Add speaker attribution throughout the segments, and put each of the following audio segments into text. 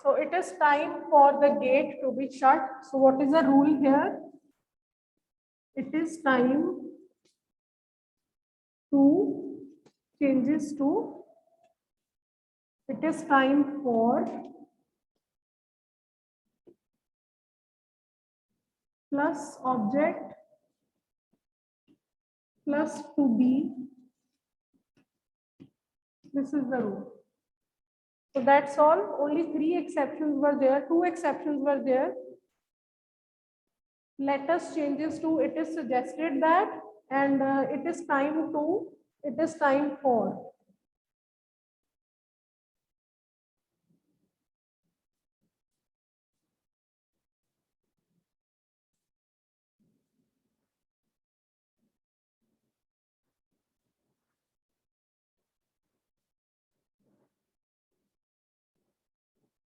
Speaker 1: So it is time for the gate to be shut. So what is the rule here? It is time to changes to, it is time for plus object plus to be. This is the rule. So that's all. Only 3 exceptions were there. 2 exceptions were there. Let us changes to it is suggested that, and it is time to, it is time for.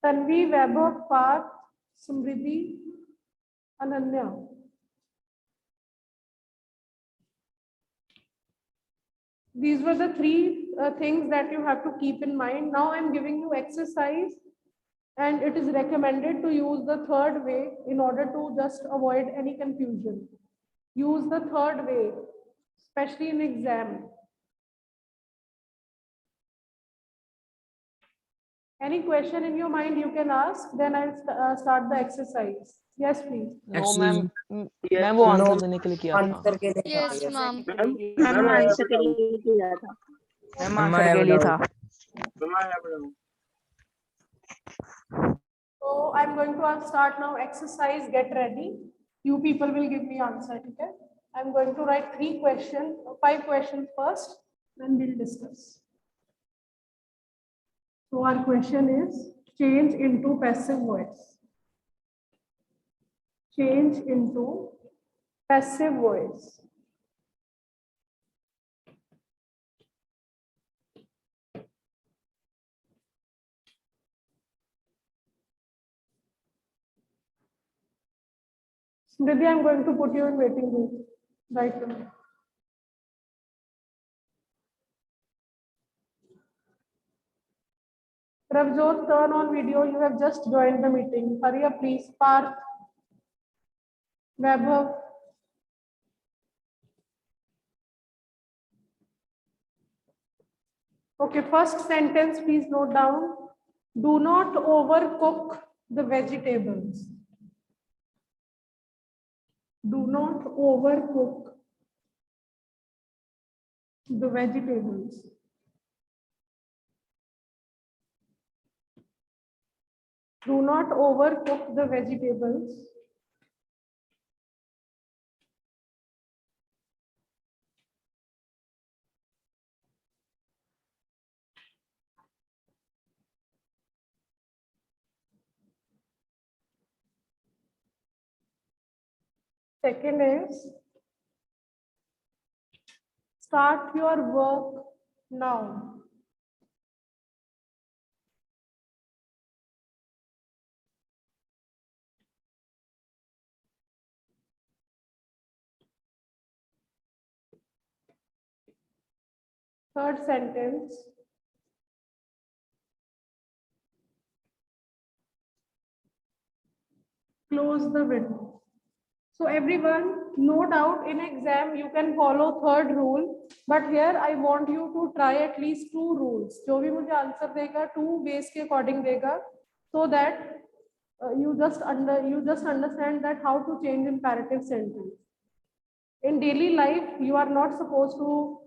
Speaker 1: Tanvi, Vaibhav, Parth, Smriti, Ananya. These were the 3 things that you have to keep in mind. Now I'm giving you exercise, and it is recommended to use the third way in order to just avoid any confusion. Use the third way, especially in exam. Any question in your mind you can ask, then I'll start the exercise. Yes, please.
Speaker 2: No ma'am, मैं वो answer देने के लिए किया था।
Speaker 3: Answer के लिए था।
Speaker 4: Yes ma'am.
Speaker 5: मैम आंसर के लिए किया था।
Speaker 2: मैम आंसर के लिए था।
Speaker 1: So I'm going to start now exercise. Get ready. You people will give me answer. Okay. I'm going to write 5 questions first, then we'll discuss. So our question is change into passive voice. Change into passive voice. Smriti, I'm going to put you in waiting room right now. Pravjot, turn on video. You have just joined the meeting. Hurry up, please. Parth, Vaibhav. Okay, first sentence, please note down. Do not overcook the vegetables. Do not overcook the vegetables. Do not overcook the vegetables. Second is start your work now. Third sentence. Close the window. So everyone, no doubt in exam you can follow third rule, but here I want you to try at least 2 rules. जो भी मुझे answer देगा 2 ways के according देगा, so that you just understand that how to change imperative sentence. In daily life you are not supposed to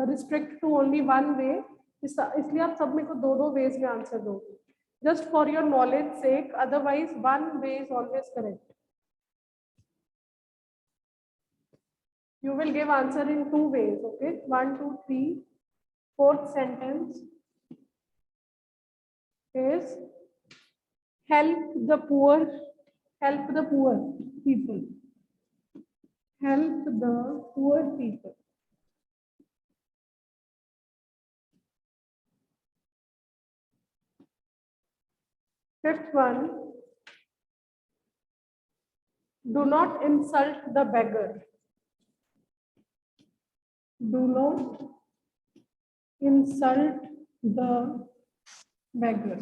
Speaker 1: restrict to only one way. इसलिए आप सब में को 2 ways में answer दोगे. Just for your knowledge sake, otherwise one way is always correct. You will give answer in 2 ways, okay? 1, 2, 3. Fourth sentence is help the poor people. Help the poor people. Fifth one, do not insult the beggar. Do not insult the beggar.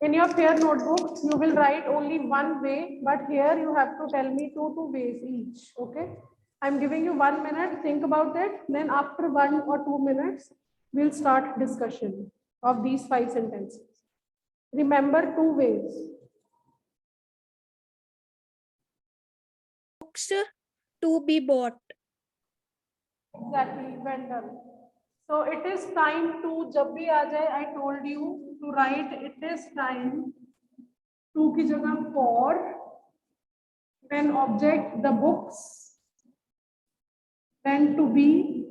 Speaker 1: In your fair notebook, you will write only one way, but here you have to tell me two ways each. Okay. I'm giving you 1 minute. Think about it. Then after 1 or 2 minutes, we'll start discussion of these 5 sentences. Remember 2 ways.
Speaker 3: Books to be bought.
Speaker 1: Exactly, well done. So it is time to, जब भी आ जाए, I told you to write it is time to की जगह for, then object the books, then to be,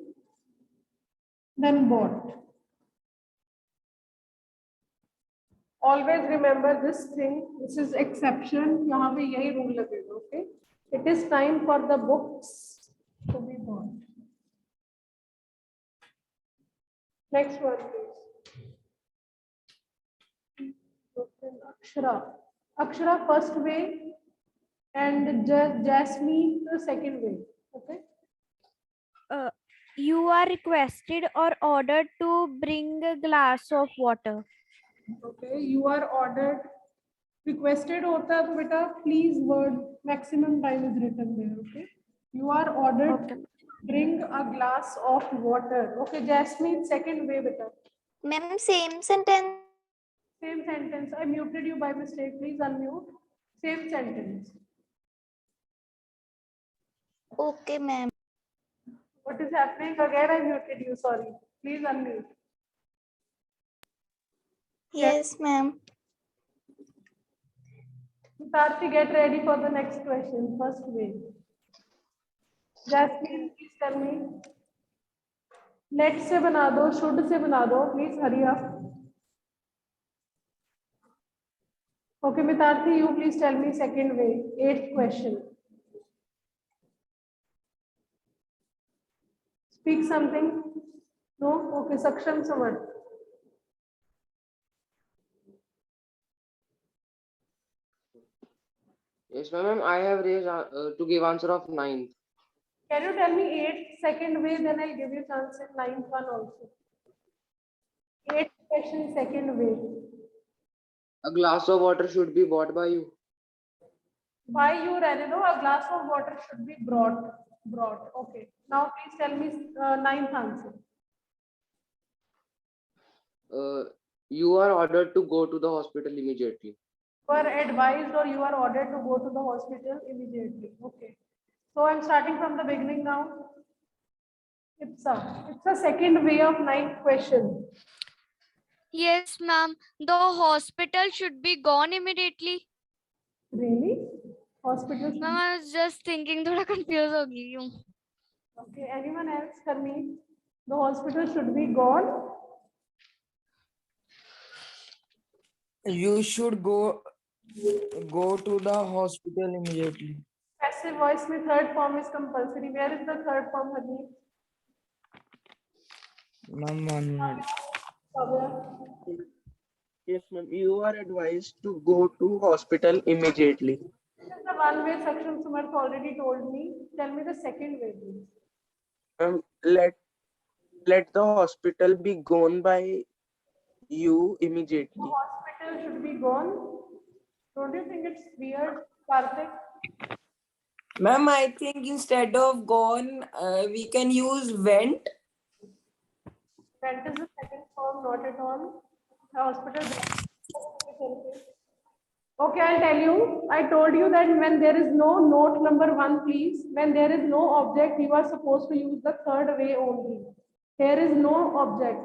Speaker 1: then bought. Always remember this thing. This is exception. यहाँ पे यही rule लगेगा. Okay. It is time for the books to be bought. Next one, please. Akshara. Akshara first way and Jasmine the second way. Okay.
Speaker 3: You are requested or ordered to bring a glass of water.
Speaker 1: Okay. You are ordered. Requested होता है तो बेटा please word maximum time is written there. Okay. You are ordered
Speaker 3: Okay.
Speaker 1: to bring a glass of water. Okay. Jasmine second way बेटा.
Speaker 4: Ma'am, same sentence.
Speaker 1: Same sentence. I muted you by mistake. Please unmute. Same sentence.
Speaker 4: Okay, ma'am.
Speaker 1: What is happening? Again, I muted you. Sorry. Please unmute.
Speaker 4: Yes, ma'am.
Speaker 1: Tarthi, get ready for the next question. First way. Jasmine, please tell me. Let से बना दो, should से बना दो. Please hurry up. Okay, Mitarthi, you please tell me second way. 8th question. Speak something. No? Okay, Saksham Samad.
Speaker 6: Yes, ma'am. I have raised to give answer of 9th.
Speaker 1: Can you tell me 8th second way? Then I'll give you chance in 9th one also. 8th question second way.
Speaker 6: A glass of water should be bought by you.
Speaker 1: By you, Renido, a glass of water should be brought. Okay. Now please tell me 9th answer.
Speaker 6: You are ordered to go to the hospital immediately.
Speaker 1: You are advised or you are ordered to go to the hospital immediately. Okay. So I'm starting from the beginning now. It's a second way of 9th question.
Speaker 7: Yes, ma'am. The hospital should be gone immediately.
Speaker 1: Really? Hospital should
Speaker 7: Ma'am, I was just thinking, थोड़ा confused हो गई हूँ.
Speaker 1: Okay. Anyone else? Karmi? The hospital should be gone.
Speaker 8: You should go to the hospital immediately.
Speaker 1: Passive voice में third form is compulsory. Where is the third form, Harneet?
Speaker 8: Ma'am, 1 minute.
Speaker 1: Kavya?
Speaker 9: Yes, ma'am. You are advised to go to hospital immediately.
Speaker 1: This is the one way Saksham Sumarth already told me. Tell me the second way, please.
Speaker 9: Let the hospital be gone by you immediately.
Speaker 1: The hospital should be gone. Don't you think it's weird, Karthik?
Speaker 8: Ma'am, I think instead of gone, we can use went.
Speaker 1: That is the second form, not at all. The hospital. Okay, I'll tell you. I told you that when there is no note number 1, please. When there is no object, you are supposed to use the third way only. Here is no object.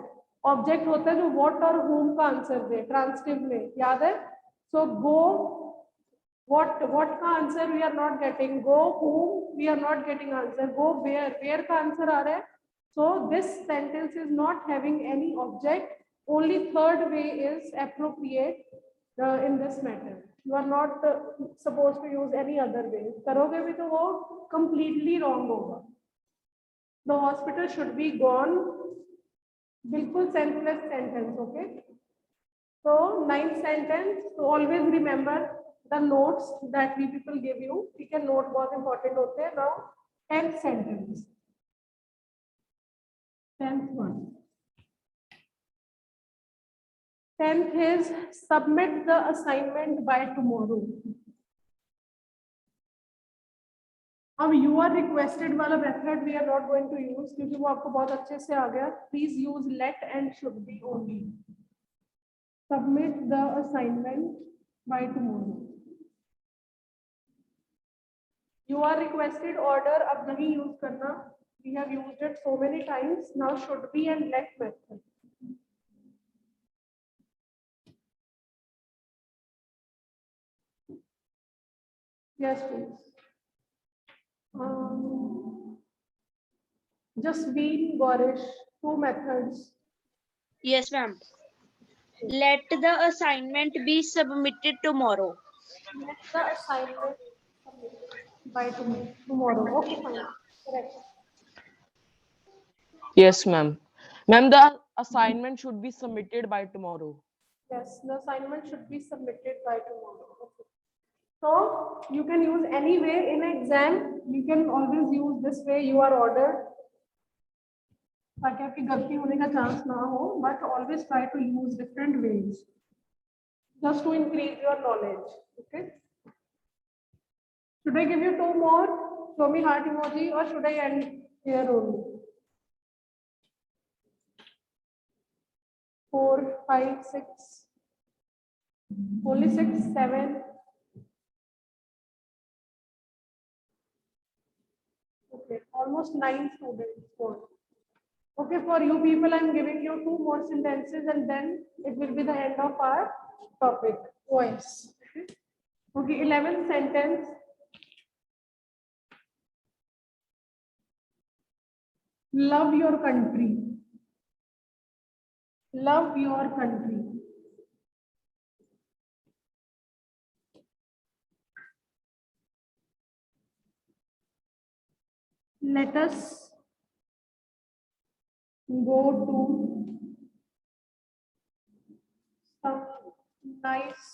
Speaker 1: Object होता है जो what और whom का answer दे transitive में याद है. So go. What का answer we are not getting. Go whom we are not getting answer. Go where का आंसर आ रहा है. So this sentence is not having any object. Only third way is appropriate in this matter. You are not supposed to use any other way. करोगे भी तो वो completely wrong होगा. The hospital should be gone. बिल्कुल senseless sentence, okay? So 9th sentence. So always remember the notes that we people give you. We can note बहुत important होते हैं. Now 10th sentence. 10th one. 10th is submit the assignment by tomorrow. अब you are requested वाला method we are not going to use क्योंकि वो आपको बहुत अच्छे से आ गया. Please use let and should be only. Submit the assignment by tomorrow. You are requested order अब नहीं use करना. We have used it so many times. Now should be and let method. Yes, please. Just be Gorish, 2 methods.
Speaker 5: Yes, ma'am. Let the assignment be submitted tomorrow.
Speaker 1: Let the assignment by tomorrow. Okay, fine. Correct.
Speaker 2: Yes, ma'am. Ma'am, the assignment should be submitted by tomorrow.
Speaker 1: Yes, the assignment should be submitted by tomorrow. Okay. So you can use any way in exam. You can always use this way. You are ordered. ताकि आपकी गलती होने का chance ना हो, but always try to use different ways just to increase your knowledge. Okay. Should I give you 2 more? Show me heart emoji, or should I end here only? 4, 5, 6. Only 6, 7. Okay, almost 9 students. 4. Okay, for you people, I'm giving you 2 more sentences and then it will be the end of our topic. Voice. Okay, 11th sentence. Love your country. Love your country. Let us go to some nice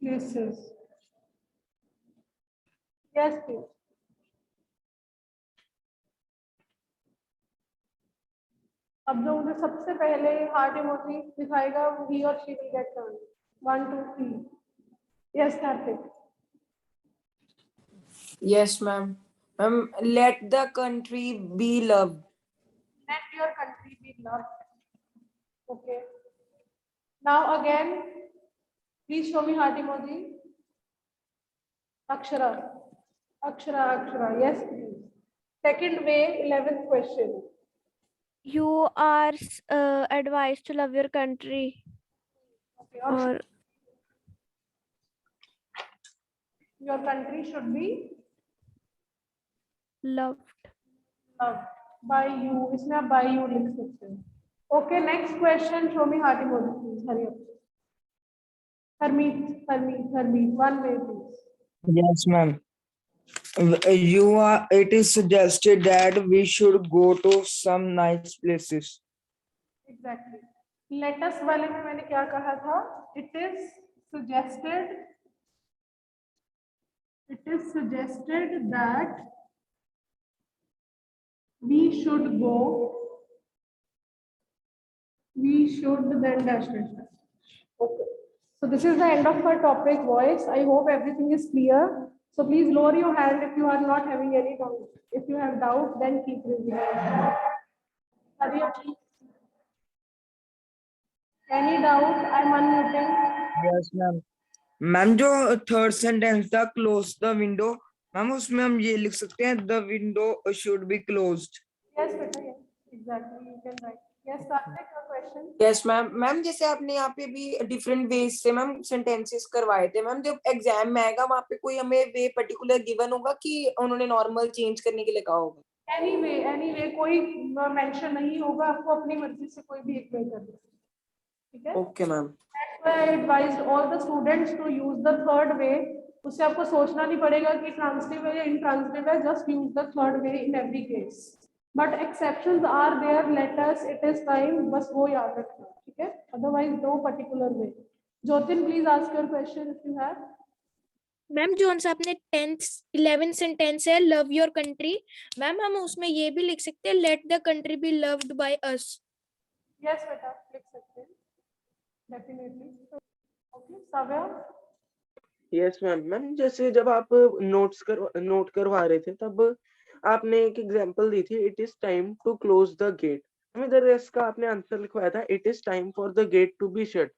Speaker 1: places. Yes, please. अब जो मुझे सबसे पहले heart emoji दिखाएगा he or she will get turn. 1, 2, 3. Yes, Karthik.
Speaker 8: Yes, ma'am. Let the country be loved.
Speaker 1: Let your country be loved. Okay. Now again, please show me heart emoji. Akshara. Akshara, Akshara. Yes, please. Second way, 11th question.
Speaker 3: You are advised to love your country.
Speaker 1: Okay.
Speaker 3: Or
Speaker 1: your country should be
Speaker 3: loved.
Speaker 1: loved by you. इसमें आप by you लिख सकते हैं. Okay, next question. Show me heart emoji, please. Hurry up. Harmeet. One way, please.
Speaker 9: Yes, ma'am. It is suggested that we should go to some nice places.
Speaker 1: Exactly. Let us वाले में मैंने क्या कहा था? It is suggested that we should go. We should then dash. Okay. So this is the end of our topic, voice. I hope everything is clear. So please lower your hand if you are not having any doubt. If you have doubt, then keep reading. Hurry up, please. Any doubt? I'm unmuting.
Speaker 9: Yes, ma'am. Ma'am जो third sentence था close the window, ma'am उसमें हम ये लिख सकते हैं the window should be closed.
Speaker 1: Yes, beta, yes. Exactly. You can write. Yes, Karthik, your question.
Speaker 8: Yes ma'am. Ma'am जैसे आपने यहाँ पे भी डिफरेंट वेज से मैम सेंटेंसेस करवाए थे मैम, जब एग्जाम में आएगा वहाँ पे कोई हमें वे पर्टिकुलर गिवन होगा कि उन्होंने नॉर्मल चेंज करने के लिए कहा होगा?
Speaker 1: Anyway, कोई मेंशन नहीं होगा, आपको अपनी मर्जी से कोई भी एक वे कर दो. ठीक है?
Speaker 8: Okay ma'am.
Speaker 1: That's why I advised all the students to use the third way. उससे आपको सोचना नहीं पड़ेगा कि ट्रांसिटिव है या intransitive है. Just use the third way in every case. But exceptions are there. Let us. It is time. बस वो याद रखना. ठीक है? Otherwise, no particular way. Jyotin, please ask your question if you have.
Speaker 10: Ma'am जो आपने 10th 11th sentence है love your country, ma'am हम उसमें ये भी लिख सकते हैं let the country be loved by us.
Speaker 1: Yes बेटा लिख सकते हैं definitely. Okay Savya.
Speaker 2: Yes ma'am. Ma'am जैसे जब आप नोट करवा रहे थे तब आपने एक एग्जांपल दी थी, it is time to close the gate. Ma'am इधर इसका आपने आंसर लिखवाया था, it is time for the gate to be shut.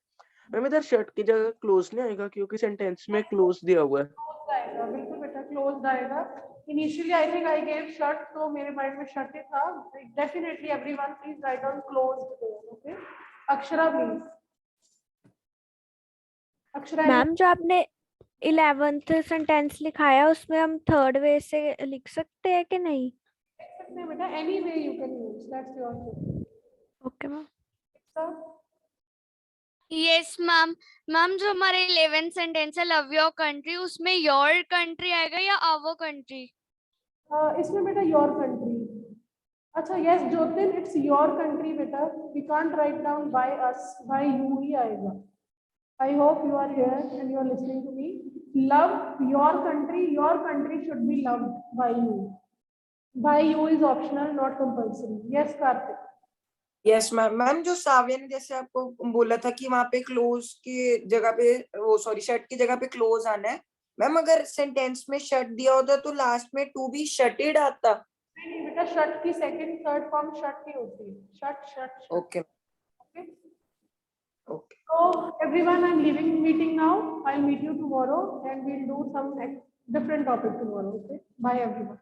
Speaker 2: Ma'am इधर शट की जगह क्लोज नहीं आएगा क्योंकि सेंटेंस में क्लोज दिया हुआ है।
Speaker 1: क्लोज आएगा, बिल्कुल बेटा क्लोज आएगा। Initially I think I gave shut, तो मेरे माइंड में शट ही था। Definitely everyone please write down closed there. Okay Akshara please. Akshara
Speaker 3: ma'am जो आपने 11th सेंटेंस लिखाया उसमें हम थर्ड वे से लिख सकते हैं कि नहीं?
Speaker 1: लिख सकते हैं बेटा, any way you can use, that's your choice.
Speaker 3: Okay ma'am.
Speaker 1: Sir
Speaker 7: yes ma'am. Ma'am जो हमारे 11th सेंटेंस है लव योर कंट्री, उसमें योर कंट्री आएगा या आवर कंट्री?
Speaker 1: इसमें बेटा योर कंट्री। अच्छा yes Jyotin, it's your country बेटा, we can't write down by us, by you ही आएगा। I hope you are here and you are listening to me. Love your country should be loved by you. By you is optional, not compulsory. Yes, Karthik.
Speaker 8: Yes ma'am. Ma'am जो साव्या ने जैसे आपको बोला था कि वहां पे क्लोज की जगह पे वो सॉरी शट की जगह पे क्लोज आना है, मैम अगर सेंटेंस में शट दिया होता तो लास्ट में टू बी शटेड आता।
Speaker 1: नहीं बेटा, शट की सेकंड थर्ड फॉर्म शट ही होती है, shut shut.
Speaker 8: Okay
Speaker 1: Okay.
Speaker 8: Okay.
Speaker 1: So everyone, I'm leaving meeting now. I'll meet you tomorrow and we'll do some different topic tomorrow. Okay. Bye everyone.